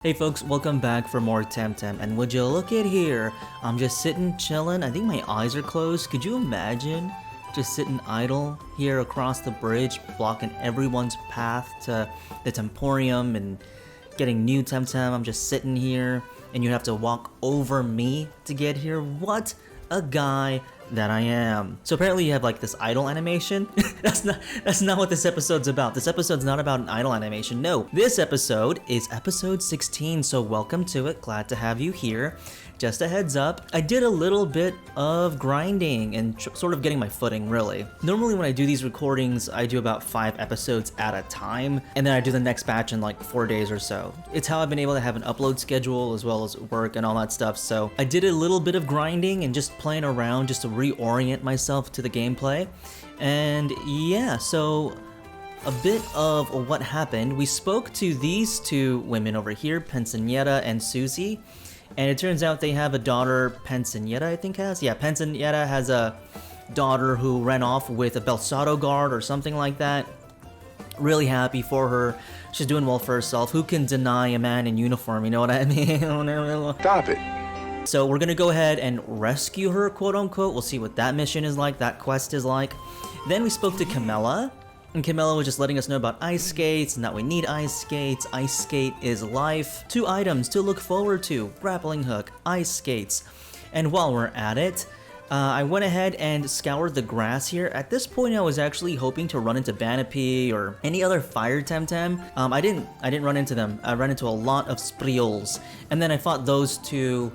Hey folks, welcome back for more Temtem, and would you look at here, I'm just sitting chilling. I think my eyes are closed. Could you imagine just sitting idle here across the bridge, blocking everyone's path to the Temporium and getting new Temtem? I'm just sitting here and you have to walk over me to get here. What a guy that I am. So apparently you have like this idle animation. That's not what this episode's about. This episode's not about an idle animation. No, this episode is episode 16, so welcome to it. Glad to have you here. Just a heads up, I did a little bit of grinding and sort of getting my footing, really. Normally when I do these recordings, I do about 5 episodes at a time, and then I do the next batch in like 4 days or so. It's how I've been able to have an upload schedule as well as work and all that stuff. So I did a little bit of grinding and just playing around just to reorient myself to the gameplay. And yeah, so a bit of what happened. We spoke to these two women over here, Pensignetta and Susie. And it turns out they have a daughter, Pensignetta I think has? Yeah, Pensignetta has a daughter who ran off with a Belsado guard or something like that. Really happy for her. She's doing well for herself. Who can deny a man in uniform, you know what I mean? Stop it. So we're gonna go ahead and rescue her, quote unquote. We'll see what that mission is like, that quest is like. Then we spoke to Camilla. And Camilla was just letting us know about ice skates and that we need ice skates. Ice skate is life. 2 items to look forward to: grappling hook, ice skates. And while we're at it, I went ahead and scoured the grass here. At this point, I was actually hoping to run into Banapé or any other fire Temtem. I didn't run into them. I ran into a lot of Spriols, and then I fought those 2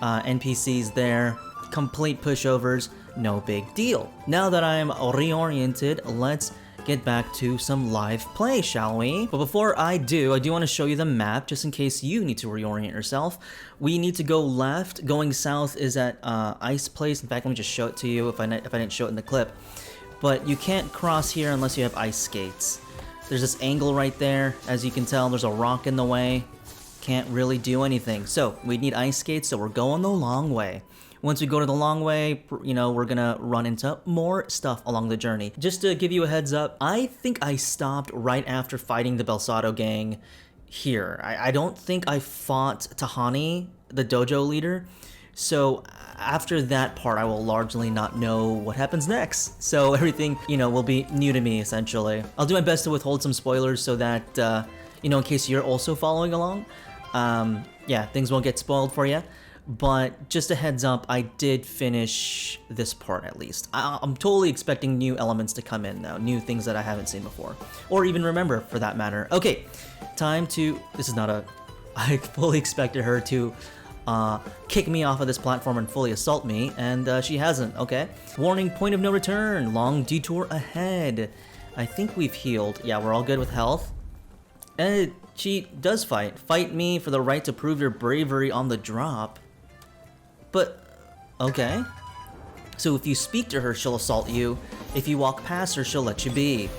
NPCs there. Complete pushovers, no big deal. Now that I'm reoriented, let's get back to some live play, shall we? But before I do want to show you the map, just in case you need to reorient yourself. We need to go left. Going south is at Ice Place. In fact, let me just show it to you if I didn't show it in the clip. But you can't cross here unless you have ice skates. There's this angle right there. As you can tell, there's a rock in the way. Can't really do anything. So we need ice skates, so we're going the long way. Once we go to the long way, you know, we're gonna run into more stuff along the journey. Just to give you a heads up, I think I stopped right after fighting the Belsado gang here. I don't think I fought Tahani, the dojo leader. So after that part, I will largely not know what happens next. So everything, you know, will be new to me, essentially. I'll do my best to withhold some spoilers so that, you know, in case you're also following along, yeah, things won't get spoiled for you. But just a heads up, I did finish this part at least. I'm totally expecting new elements to come in now, new things that I haven't seen before, or even remember for that matter. Okay, time to, this is not a, I fully expected her to kick me off of this platform and fully assault me, and she hasn't, okay. Warning, point of no return, long detour ahead. I think we've healed. Yeah, we're all good with health. And she does fight. Fight me for the right to prove your bravery on the drop. But, okay. So if you speak to her, she'll assault you. If you walk past her, she'll let you be.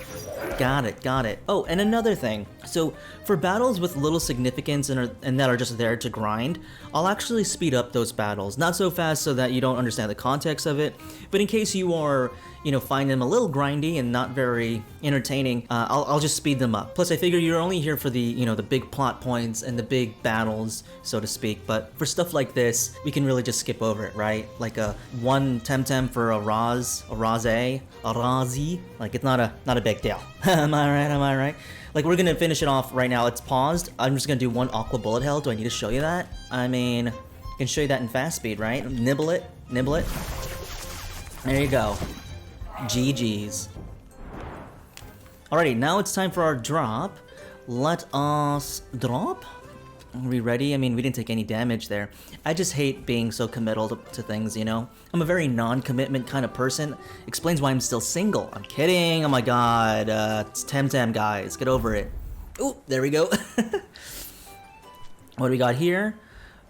Got it, got it. Oh, and another thing. So for battles with little significance and that are just there to grind, I'll actually speed up those battles. Not so fast so that you don't understand the context of it, but in case you are, you know, find them a little grindy and not very entertaining, I'll just speed them up. Plus I figure you're only here for the, you know, the big plot points and the big battles, so to speak. But for stuff like this, we can really just skip over it, right? Like a 1 Temtem for a Razi, like it's not a big deal. Am I right? Like we're gonna finish it off right now. It's paused. I'm just gonna do 1 Aqua Bullet Hell. Do I need to show you that? I mean, I can show you that in fast speed, right? Nibble it. There you go. GG's. Alrighty, now it's time for our drop. Let us drop. Are we ready? I mean, we didn't take any damage there. I just hate being so committal to things, you know? I'm a very non-commitment kind of person. Explains why I'm still single. I'm kidding. Oh my god. It's Temtem, guys. Get over it. Ooh, there we go. What do we got here?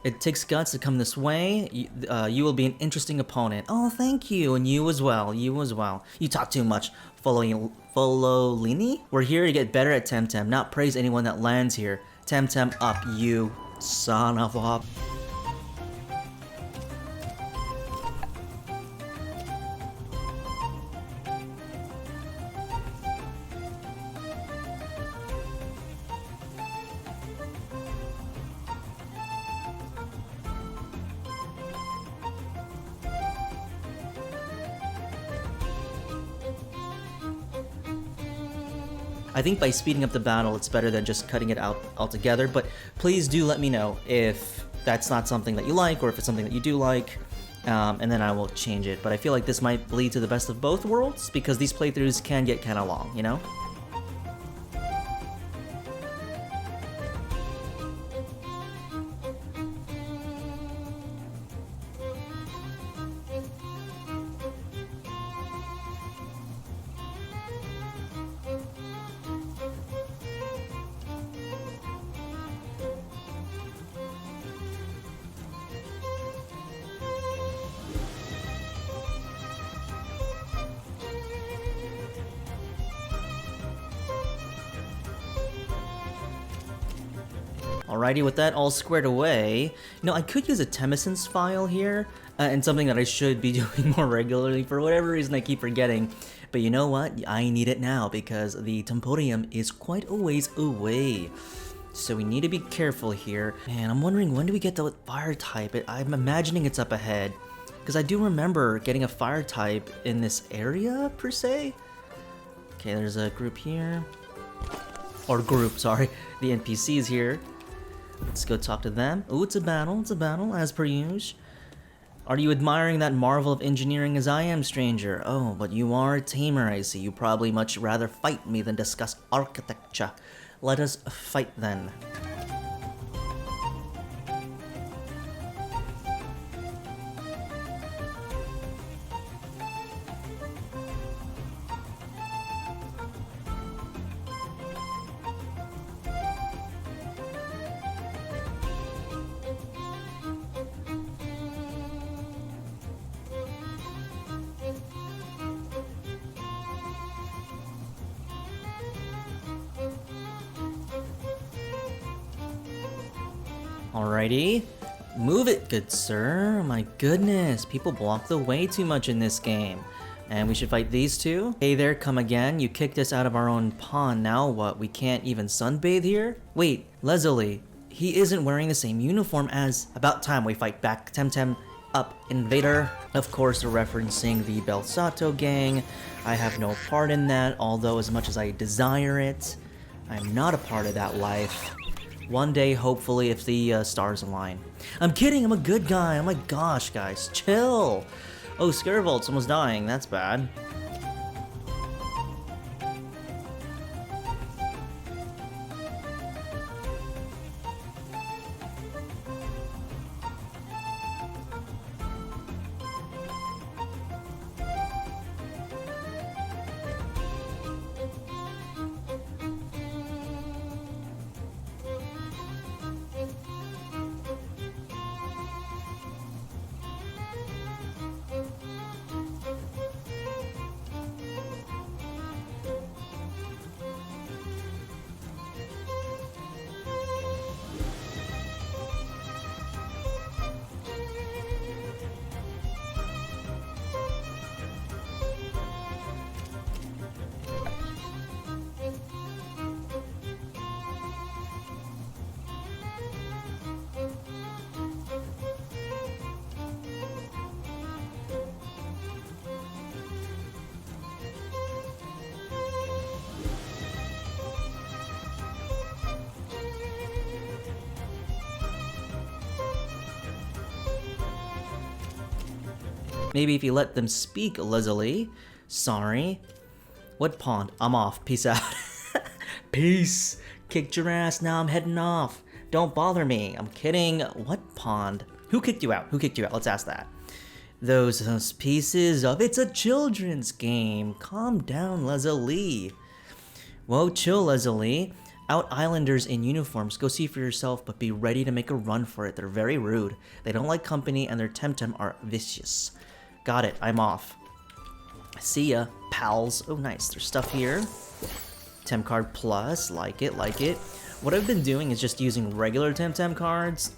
It takes guts to come this way. You will be an interesting opponent. Oh, thank you. And you as well. You talk too much. Fololini? We're here to get better at Temtem, not praise anyone that lands here. Temtem up, you son of a... I think by speeding up the battle, it's better than just cutting it out altogether, but please do let me know if that's not something that you like, or if it's something that you do like, and then I will change it. But I feel like this might lead to the best of both worlds, because these playthroughs can get kind of long, you know? Alrighty, with that all squared away, you know, I could use a Temessen's file here, and something that I should be doing more regularly. For whatever reason, I keep forgetting. But you know what? I need it now, because the Temporium is quite a ways away. So we need to be careful here. Man, I'm wondering, when do we get the fire type? I'm imagining it's up ahead, because I do remember getting a fire type in this area, per se. Okay, there's a group here. Or group, sorry. The NPCs here. Let's go talk to them. Oh, it's a battle, as per usual. Are you admiring that marvel of engineering as I am, stranger? Oh, but you are a tamer, I see. You probably much rather fight me than discuss architecture. Let us fight then. Alrighty. Move it, good sir. My goodness, people block the way too much in this game. And we should fight these two. Hey there, come again. You kicked us out of our own pond. Now what? We can't even sunbathe here? Wait, Leslie. He isn't wearing the same uniform as... About time we fight back. Temtem up, invader. Of course, they're referencing the Belsato gang. I have no part in that, although as much as I desire it, I'm not a part of that life. One day, hopefully, if the stars align. I'm kidding, I'm a good guy. Oh my gosh, guys, chill. Oh, Scarevolt's almost dying. That's bad. Maybe if you let them speak, Leslie. Sorry. What pond? I'm off. Peace out. Peace. Kicked your ass, now I'm heading off. Don't bother me. I'm kidding. What pond? Who kicked you out? Who kicked you out? Let's ask that. Those pieces of... It's a children's game. Calm down, Leslie. Whoa, chill, Leslie. Out Islanders in uniforms. Go see for yourself, but be ready to make a run for it. They're very rude. They don't like company, and their Temtem are vicious. Got it. I'm off. See ya, pals. Oh, nice. There's stuff here. Tem card plus. Like it, like it. What I've been doing is just using regular Temtem cards,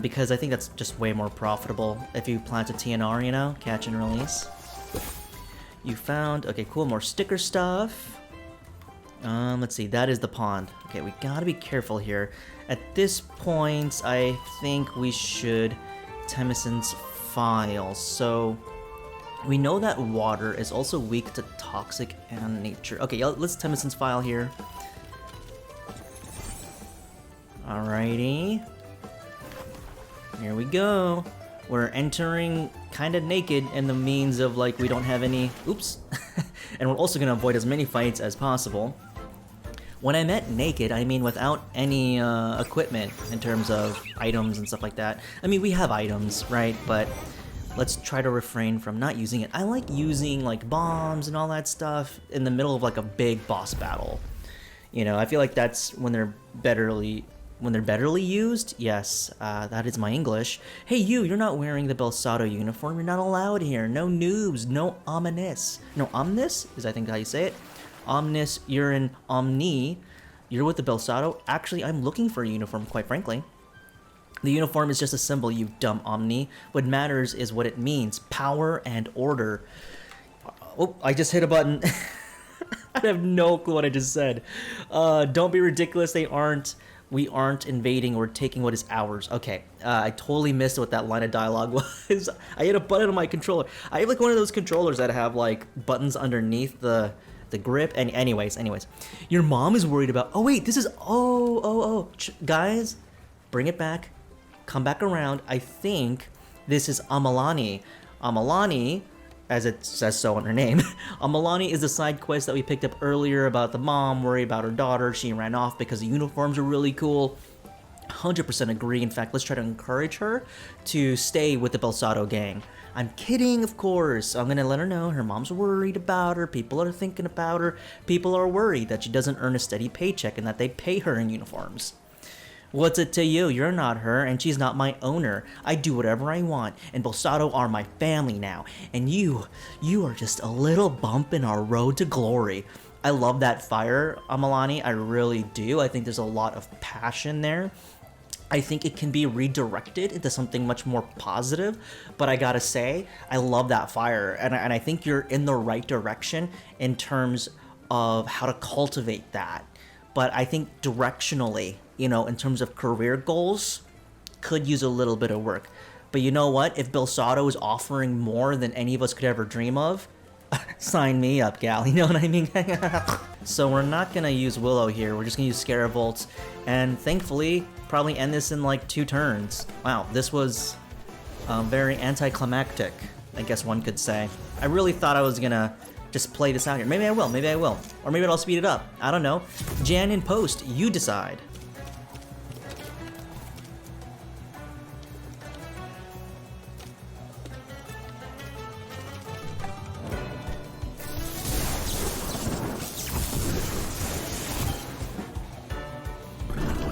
because I think that's just way more profitable if you plan to TNR, you know? Catch and release. You found... Okay, cool. More sticker stuff. Let's see. That is the pond. Okay, we gotta be careful here. At this point, I think we should... Temessen's file. So, We know that water is also weak to toxic and nature. Okay, let's Temmeson's file here. Alrighty. Here we go. We're entering kind of naked in the means of like we don't have any... Oops. And we're also going to avoid as many fights as possible. When I meant naked, I mean without any equipment in terms of items and stuff like that. I mean, we have items, right? But let's try to refrain from not using it. I like using like bombs and all that stuff in the middle of like a big boss battle. You know, I feel like that's when they're betterly used. Yes, that is my English. Hey you're not wearing the Belsato uniform. You're not allowed here. No noobs, no omnis. No, omnis is I think how you say it. Omnis, you're in Omni. You're with the Belsato. Actually, I'm looking for a uniform, quite frankly. The uniform is just a symbol, you dumb Omni. What matters is what it means. Power and order. Oh, I just hit a button. I have no clue what I just said. Don't be ridiculous, they aren't. We aren't invading or taking what is ours. Okay, I totally missed what that line of dialogue was. I hit a button on my controller. I have like one of those controllers that have like buttons underneath the grip. And anyways, your mom is worried about... Oh wait, this is... Guys, bring it back. Come back around. I think this is Amalani. Amalani, as it says so in her name. Amalani is the side quest that we picked up earlier about the mom worried about her daughter. She ran off because the uniforms are really cool. 100% agree. In fact, let's try to encourage her to stay with the Belsato gang. I'm kidding, of course. I'm gonna let her know her mom's worried about her. People are thinking about her. People are worried that she doesn't earn a steady paycheck and that they pay her in uniforms. What's it to you? You're not her, and she's not my owner. I do whatever I want, and Belsato are my family now. And you are just a little bump in our road to glory. I love that fire, Amalani. I really do. I think there's a lot of passion there. I think it can be redirected into something much more positive, but I gotta say, I love that fire, and I think you're in the right direction in terms of how to cultivate that. But I think directionally, you know, in terms of career goals, could use a little bit of work. But you know what? If Belsato is offering more than any of us could ever dream of, sign me up, gal, you know what I mean? So we're not gonna use Willow here, we're just gonna use Scaravolts, and thankfully, probably end this in like 2 turns. Wow, this was very anticlimactic, I guess one could say. I really thought I was gonna just play this out here. Maybe I will. Or maybe I'll speed it up. I don't know. Jan in post, you decide.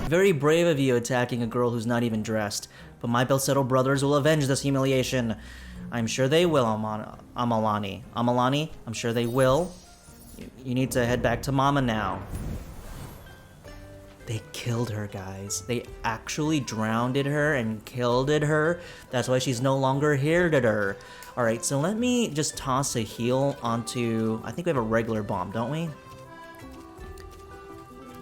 Very brave of you attacking a girl who's not even dressed, but my Belsato brothers will avenge this humiliation. I'm sure they will, Amalani. Amalani, I'm sure they will. You need to head back to Mama now. They killed her, guys. They actually drowned her and killed her. That's why she's no longer here to her. Alright, so let me just toss a heal onto... I think we have a regular bomb, don't we?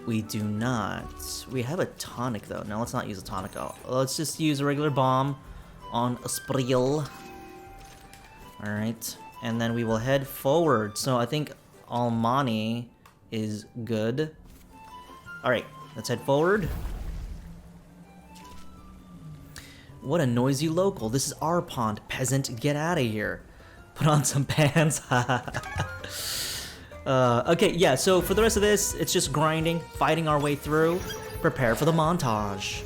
We do not. We have a tonic though. No, let's not use a tonic though. Let's just use a regular bomb on a Spreel. Alright. And then we will head forward. So I think Almani is good. Alright, let's head forward. What a noisy local. This is our pond. Peasant, get out of here. Put on some pants. Okay, yeah, so for the rest of this, it's just grinding, fighting our way through. Prepare for the montage.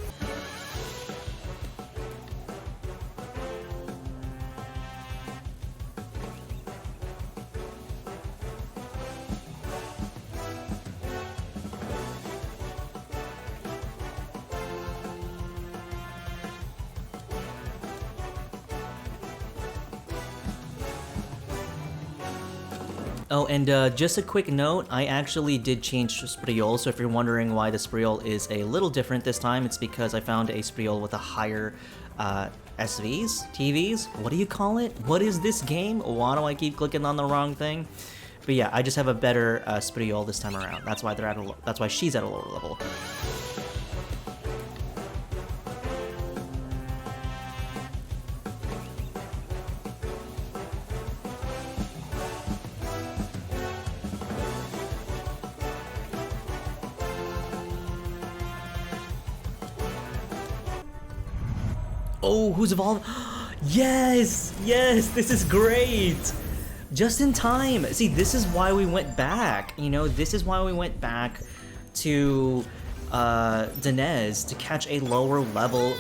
Oh, and just a quick note, I actually did change Spriol, so if you're wondering why the Spriol is a little different this time, it's because I found a Spriol with a higher SVs? TVs? What do you call it? What is this game? Why do I keep clicking on the wrong thing? But yeah, I just have a better Spriol this time around. That's why that's why she's at a lower level. Oh, who's evolved? Yes! Yes, this is great! Just in time. See, this is why we went back. You know, this is why we went back to Dinez to catch a lower level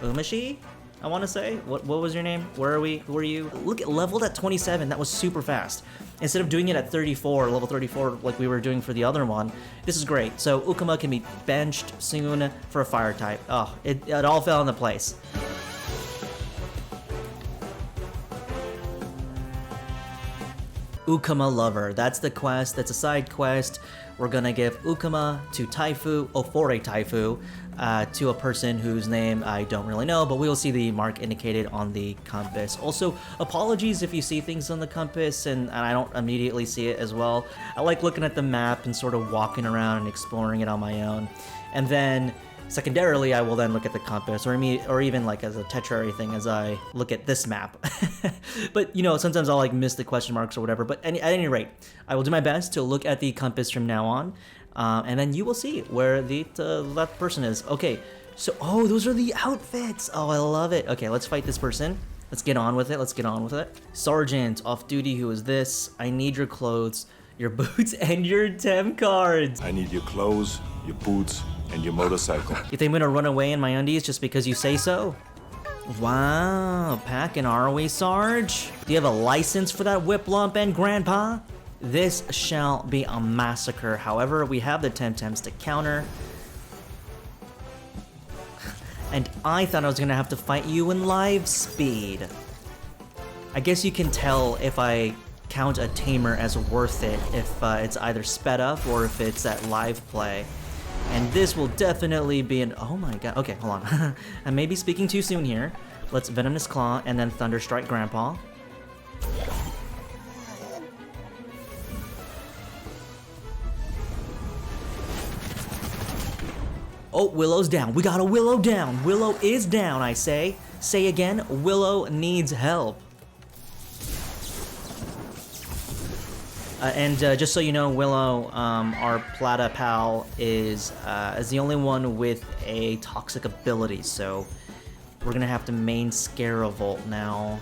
Umashi, I want to say. What was your name? Where are we? Who are you? Look, it leveled at 27. That was super fast. Instead of doing it at 34, level 34, like we were doing for the other one, this is great. So Ukama can be benched soon for a fire type. Oh, it all fell into place. Ukama Lover. That's the quest. That's a side quest. We're gonna give Ukama to Taifu, for a Taifu, to a person whose name I don't really know, but we'll see the mark indicated on the compass. Also, apologies if you see things on the compass and I don't immediately see it as well. I like looking at the map and sort of walking around and exploring it on my own. And then secondarily, I will then look at the compass, or even like as a tertiary thing as I look at this map. But you know, sometimes I'll like miss the question marks or whatever. But at any rate, I will do my best to look at the compass from now on, and then you will see where that person is. Okay, so those are the outfits. Oh, I love it. Okay, let's fight this person. Let's get on with it. Let's get on with it. Sergeant off duty. Who is this? I need your clothes, your boots, and your temp cards. I need your clothes, your boots, and your motorcycle. You think I'm gonna run away in my undies just because you say so? Wow, packing are we, Sarge? Do you have a license for that whip lump and grandpa? This shall be a massacre. However, we have the Temtems to counter. And I thought I was gonna have to fight you in live speed. I guess you can tell if I count a tamer as worth it if it's either sped up or if it's at live play. And this will definitely be an... Oh my god. Okay, hold on. I may be speaking too soon here. Let's Venomous Claw and then Thunder Strike Grandpa. Oh, Willow's down. We got a Willow down. Willow is down, I say. Say again, Willow needs help. And just so you know, Willow, our Plata pal, is the only one with a toxic ability, so we're gonna have to main Scaravolt now.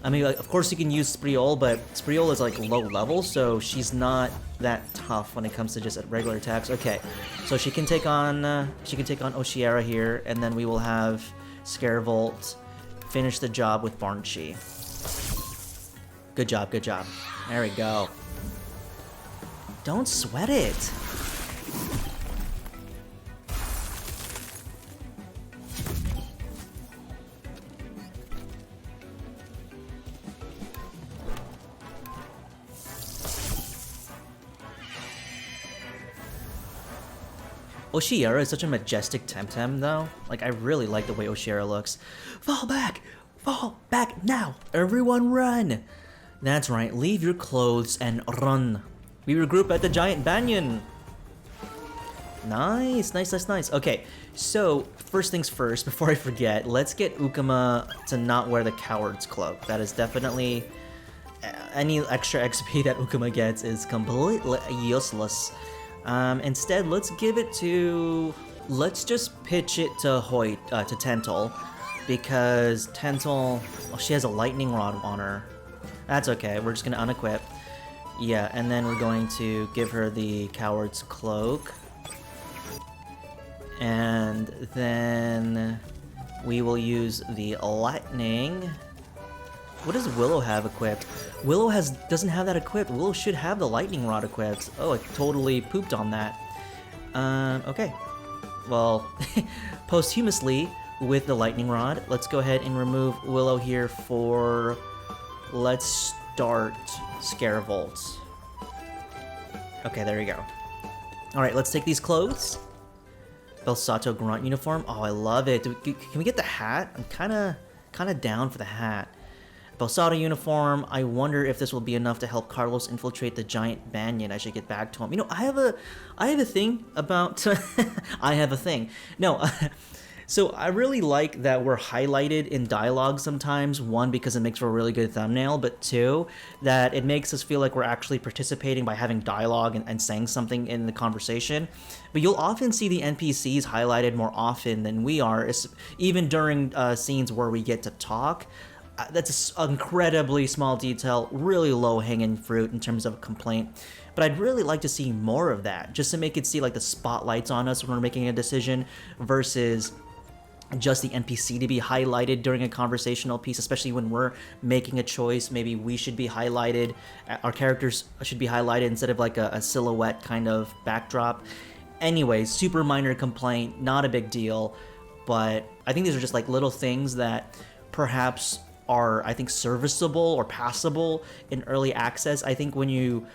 I mean, like, of course you can use Spriol, but Spriol is like low level, so she's not that tough when it comes to just regular attacks. Okay, so she can take on Oshiera here, and then we will have Scaravolt finish the job with Barnchi. Good job, good job. There we go. Don't sweat it. Oshiera is such a majestic Temtem, though. Like, I really like the way Oshiera looks. Fall back! Fall back now! Everyone run! That's right, leave your clothes and run. We regroup at the giant banyan. Nice, nice, nice, nice. Okay, so first things first, before I forget, let's get Ukama to not wear the coward's cloak. That is definitely... any extra XP that Ukama gets is completely useless. Instead, let's give it to... Let's just pitch it to to Tental, because Tental... Oh, she has a lightning rod on her. That's okay, we're just gonna unequip. Yeah, and then we're going to give her the coward's cloak. And then we will use the lightning. What does Willow have equipped? Willow doesn't have that equipped. Willow should have the lightning rod equipped. Oh, I totally pooped on that. Okay. Well, posthumously with the lightning rod, let's go ahead and remove Willow here for... Let's start Scaravolt. Okay, there we go. Alright, let's take these clothes. Belsato Grunt uniform. Oh, I love it. Can we get the hat? I'm kinda down for the hat. Belsato uniform. I wonder if this will be enough to help Carlos infiltrate the giant banyan. I should get back to him. You know, I have a thing about... I have a thing. No, So I really like that we're highlighted in dialogue sometimes. One, because it makes for a really good thumbnail, but two, that it makes us feel like we're actually participating by having dialogue and saying something in the conversation. But you'll often see the NPCs highlighted more often than we are, even during scenes where we get to talk. That's an incredibly small detail, really low-hanging fruit in terms of a complaint. But I'd really like to see more of that, just to make it see like the spotlight's on us when we're making a decision versus just the NPC to be highlighted during a conversational piece, especially when we're making a choice. Maybe we should be highlighted, our characters should be highlighted instead of like a silhouette kind of backdrop. Anyways, super minor complaint, not a big deal, but I think these are just like little things that perhaps are, I think, serviceable or passable in early access. I think when you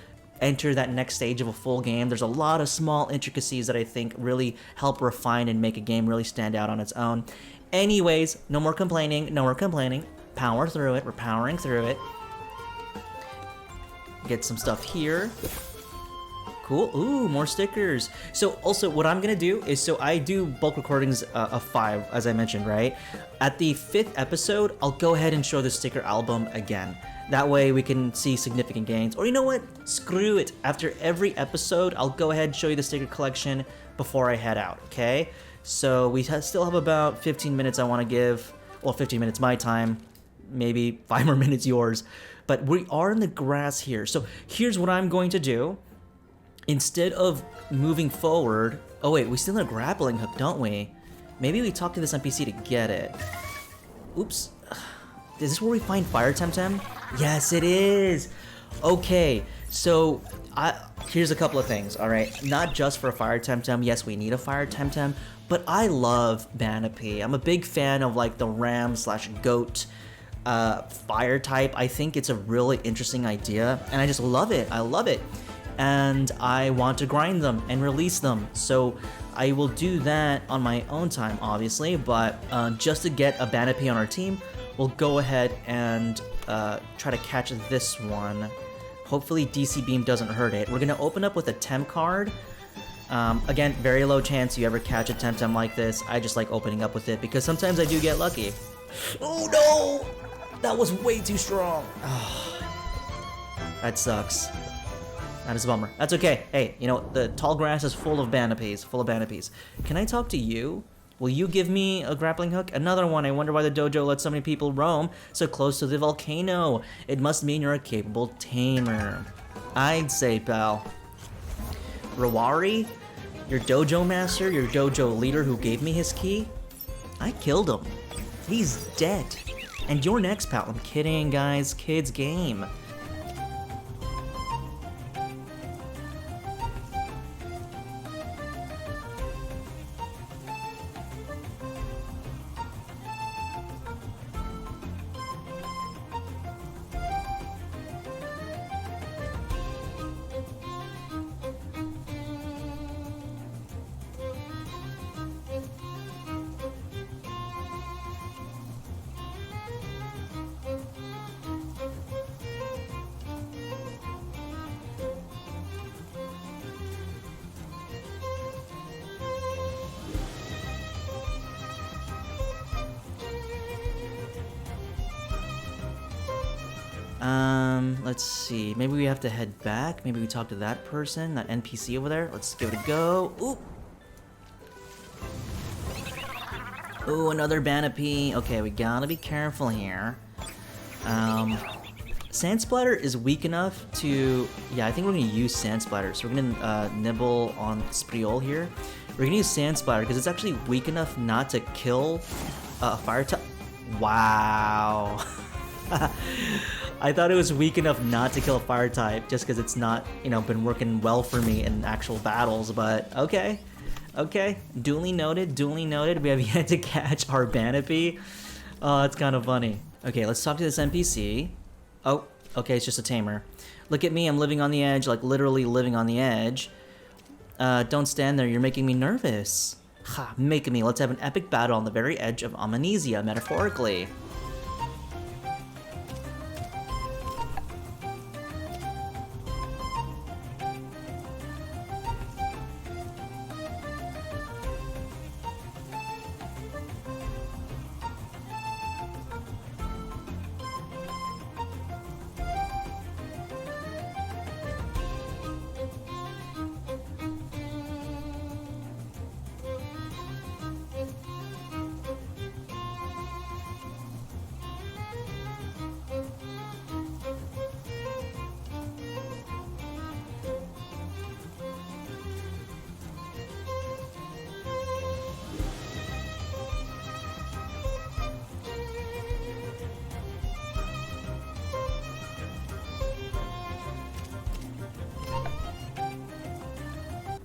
enter that next stage of a full game, there's a lot of small intricacies that I think really help refine and make a game really stand out on its own. Anyways, no more complaining, no more complaining. Power through it, we're powering through it. Get some stuff here. Cool. Ooh, more stickers. So also what I'm gonna do is, so I do bulk recordings of 5, as I mentioned, right? At the 5th episode, I'll go ahead and show the sticker album again. That way we can see significant gains. Or you know what? Screw it. After every episode, I'll go ahead and show you the sticker collection before I head out, okay? So we still have about 15 minutes I want to give. Well, 15 minutes my time. Maybe 5 more minutes yours. But we are in the grass here. So here's what I'm going to do. Instead of moving forward... Oh wait, we still have a grappling hook, don't we? Maybe we talk to this NPC to get it. Oops. Is this where we find Fire Temtem? Yes, it is! Okay, so here's a couple of things, alright? Not just for a Fire Temtem. Yes, we need a Fire Temtem, but I love Banapee. I'm a big fan of like the ram/goat fire type. I think it's a really interesting idea, and I just love it. I love it. And I want to grind them and release them. So I will do that on my own time, obviously, but just to get a Banapee on our team, we'll go ahead and try to catch this one. Hopefully DC Beam doesn't hurt it. We're gonna open up with a Temp card. Again, very low chance you ever catch a Temtem like this. I just like opening up with it because sometimes I do get lucky. Oh no! That was way too strong. Oh, that sucks. That is a bummer. That's okay. Hey, you know, the tall grass is full of Banapees, full of Banapees. Can I talk to you? Will you give me a grappling hook? Another one. I wonder why the dojo lets so many people roam so close to the volcano. It must mean you're a capable tamer. I'd say, pal. Rawari? Your dojo master, your dojo leader who gave me his key? I killed him. He's dead. And you're next, pal. I'm kidding, guys. Kids game. Let's see. Maybe we have to head back. Maybe we talk to that person, that NPC over there. Let's give it a go. Ooh. Ooh, another Banapee. Okay, we gotta be careful here. Sand Splatter is weak enough to... Yeah, I think we're gonna use Sand Splatter. So we're gonna nibble on Spriol here. We're gonna use Sand Splatter because it's actually weak enough not to kill Fire type. Wow. I thought it was weak enough not to kill a fire type just because it's not, you know, been working well for me in actual battles, but okay. Okay, duly noted, duly noted. We have yet to catch our Banapee. Oh, that's kind of funny. Okay, let's talk to this NPC. Oh, okay, it's just a tamer. Look at me, I'm living on the edge, like literally living on the edge. Don't stand there, you're making me nervous. Ha, making me. Let's have an epic battle on the very edge of Omininesia, metaphorically.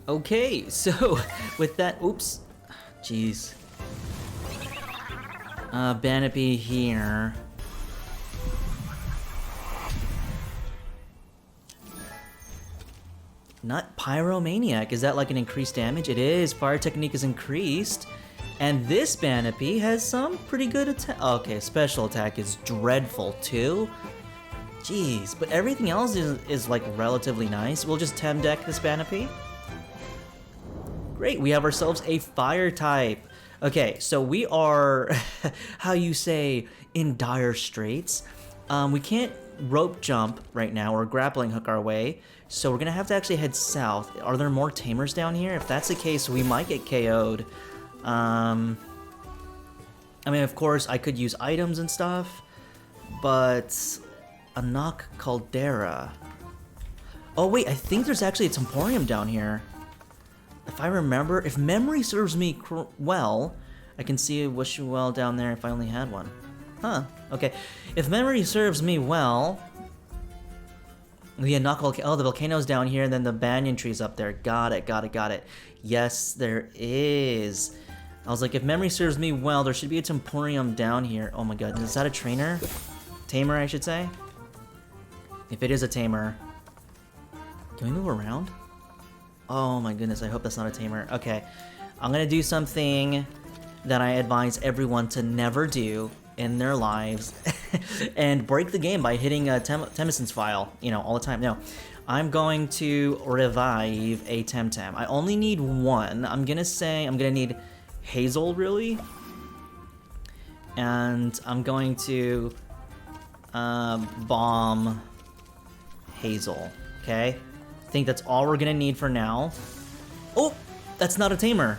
Okay, so with that, oops, jeez. Banapy here. Not Pyromaniac. Is that like an increased damage? It is. Fire technique is increased. And this Banapy has some pretty good attack. Okay, special attack is dreadful too. Jeez, but everything else is like relatively nice. We'll just Tem deck this Banapy. Great, we have ourselves a fire type. Okay, so we are, how you say, in dire straits. We can't rope jump right now or grappling hook our way, so we're gonna have to actually head south. Are there more tamers down here? If that's the case, we might get KO'd. I mean, of course, I could use items and stuff, but a knock caldera. Oh wait, I think there's actually a temporium down here. If I remember, if memory serves me well, I can see a wish you well down there if I only had one. Huh, okay. If memory serves me well, the volcano's down here, and then the banyan tree's up there. Got it. Yes, there is. I was like, if memory serves me well, there should be a temporium down here. Oh my god, is that a trainer? Tamer, I should say. If it is a tamer, can we move around? Oh my goodness, I hope that's not a tamer. Okay, I'm gonna do something that I advise everyone to never do in their lives and break the game by hitting Temmyson's file, you know, all the time. No, I'm going to revive a Temtem. I only need one. I'm gonna need Hazel, really. And I'm going to bomb Hazel, okay? I think that's all we're gonna need for now. Oh, that's not a tamer.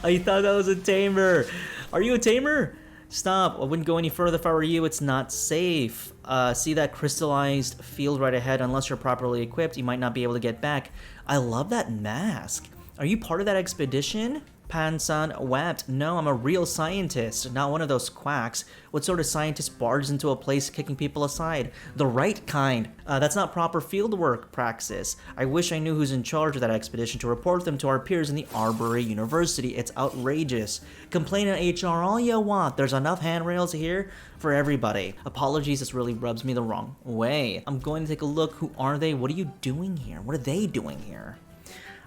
I thought that was a tamer. Are you a tamer? Stop, I wouldn't go any further if I were you. It's not safe. See that crystallized field right ahead? Unless you're properly equipped, you might not be able to get back. I love that mask. Are you part of that expedition? Pan-san wept. No, I'm a real scientist, not one of those quacks. What sort of scientist barges into a place kicking people aside? The right kind. That's not proper fieldwork praxis. I wish I knew who's in charge of that expedition to report them to our peers in the Arbory University. It's outrageous. Complain on HR all you want. There's enough handrails here for everybody. Apologies, this really rubs me the wrong way. I'm going to take a look. Who are they? What are you doing here? What are they doing here?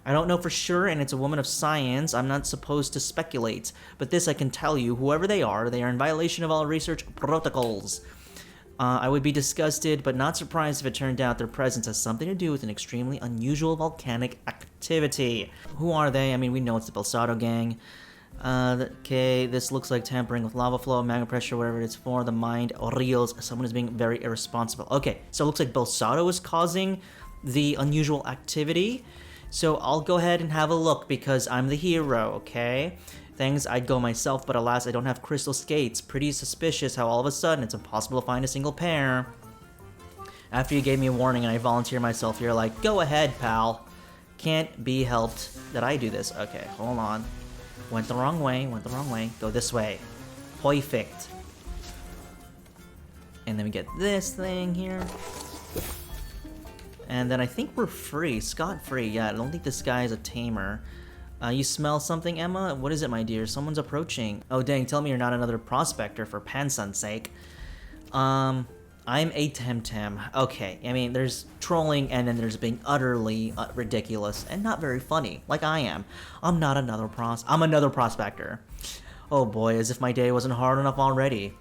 I don't know for sure, and it's a woman of science. I'm not supposed to speculate, but this I can tell you, whoever they are in violation of all research protocols. I would be disgusted, but not surprised if it turned out their presence has something to do with an extremely unusual volcanic activity. Who are they? I mean, we know it's the Belsado gang. Okay, this looks like tampering with lava flow, magma pressure, whatever it's for. The mind reels. Someone is being very irresponsible. Okay, so it looks like Belsado is causing the unusual activity. So I'll go ahead and have a look because I'm the hero, okay? Things I'd go myself, but alas, I don't have crystal skates. Pretty suspicious how all of a sudden it's impossible to find a single pair. After you gave me a warning and I volunteer myself, you're like, go ahead, pal. Can't be helped that I do this. Okay, hold on. Went the wrong way. Go this way. Perfect. And then we get this thing here. And then I think we're free, scot-free. Yeah, I don't think this guy is a tamer. You smell something, Emma? What is it, my dear? Someone's approaching. Oh, dang, tell me you're not another prospector for Pansun's sake. I'm a Temtem. Okay, I mean, there's trolling and then there's being utterly ridiculous and not very funny, like I am. I'm another prospector. Oh boy, as if my day wasn't hard enough already.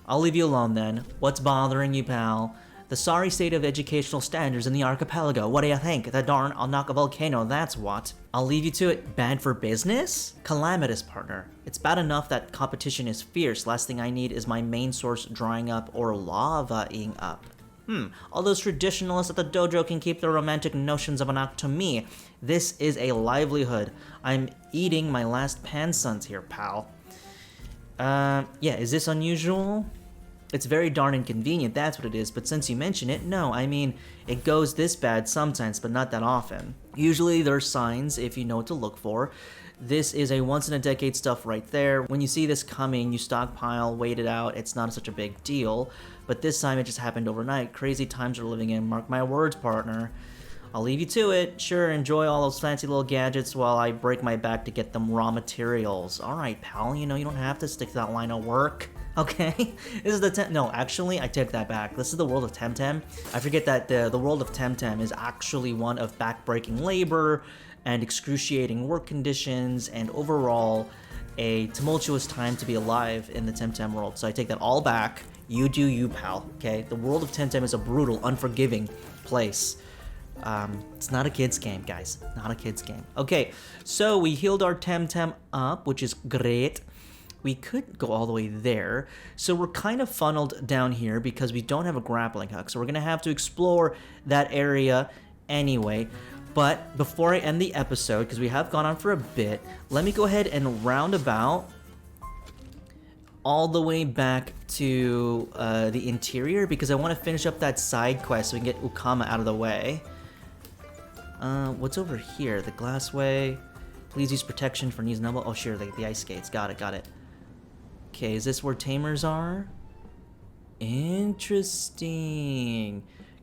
I'll leave you alone then. What's bothering you, pal? The sorry state of educational standards in the archipelago. What do you think? The darn Alnaka volcano, that's what. I'll leave you to it. Bad for business? Calamitous, partner. It's bad enough that competition is fierce. Last thing I need is my main source drying up or lava-ing up. All those traditionalists at the dojo can keep their romantic notions of an act to me. This is a livelihood. I'm eating my last pansuns here, pal. Yeah, is this unusual? It's very darn inconvenient, that's what it is, but since you mention it, no, I mean, it goes this bad sometimes, but not that often. Usually there's signs if you know what to look for. This is a once-in-a-decade stuff right there. When you see this coming, you stockpile, wait it out, it's not such a big deal. But this time it just happened overnight. Crazy times we're living in, mark my words, partner. I'll leave you to it. Sure, enjoy all those fancy little gadgets while I break my back to get them raw materials. Alright, pal, you know, you don't have to stick to that line of work. Okay? This is the no, actually, I take that back. This is the world of Temtem. I forget that the world of Temtem is actually one of back-breaking labor and excruciating work conditions and overall a tumultuous time to be alive in the Temtem world. So I take that all back. You do you, pal, okay? The world of Temtem is a brutal, unforgiving place. It's not a kid's game, guys. Not a kid's game. Okay, so we healed our Temtem up, which is great. We could go all the way there. So we're kind of funneled down here because we don't have a grappling hook. So we're going to have to explore that area anyway. But before I end the episode, because we have gone on for a bit, let me go ahead and round about all the way back to the interior because I want to finish up that side quest so we can get Ukama out of the way. What's over here? The glassway. Please use protection for knees and elbow. Oh, sure, the ice skates. Got it, got it. Okay, is this where tamers are? Interesting.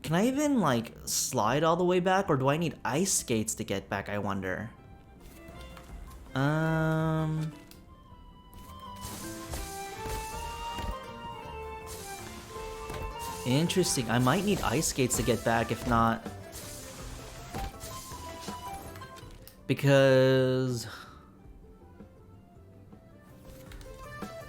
Can I even, like, slide all the way back, or do I need ice skates to get back, I wonder? Interesting. I might need ice skates to get back, if not... Because...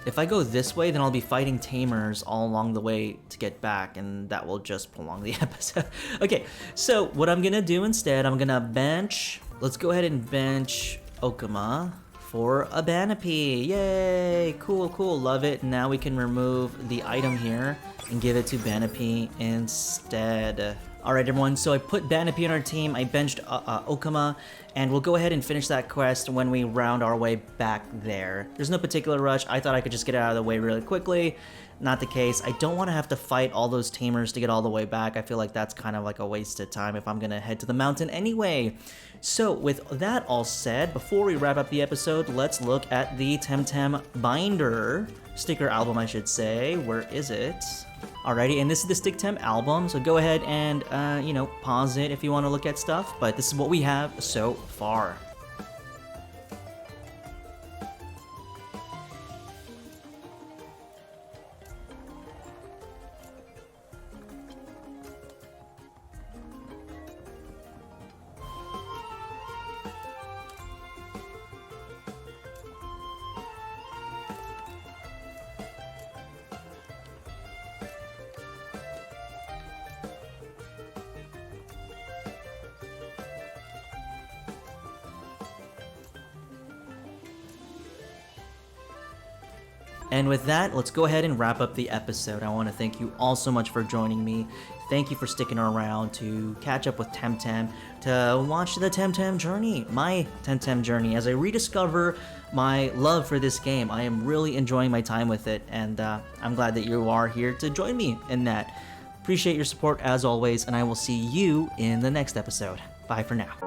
if I go this way, then I'll be fighting tamers all along the way to get back, and that will just prolong the episode. Okay, so what I'm gonna do instead, I'm gonna bench... Let's go ahead and bench Okama for a Banapee. Yay! Cool, cool, love it. Now we can remove the item here and give it to Banapee instead. Alright everyone, so I put Banapee on our team, I benched Okama, and we'll go ahead and finish that quest when we round our way back there. There's no particular rush, I thought I could just get out of the way really quickly. Not the case. I don't want to have to fight all those tamers to get all the way back. I feel like that's kind of like a waste of time if I'm going to head to the mountain anyway. So with that all said, before we wrap up the episode, let's look at the Temtem binder. Sticker album, I should say. Where is it? Alrighty, and this is the Sticktem album, so go ahead and, you know, pause it if you want to look at stuff, but this is what we have so far. And with that, let's go ahead and wrap up the episode. I want to thank you all so much for joining me. Thank you for sticking around to catch up with Temtem, to watch the Temtem journey, my Temtem journey, as I rediscover my love for this game. I am really enjoying my time with it, and I'm glad that you are here to join me in that. Appreciate your support as always, and I will see you in the next episode. Bye for now.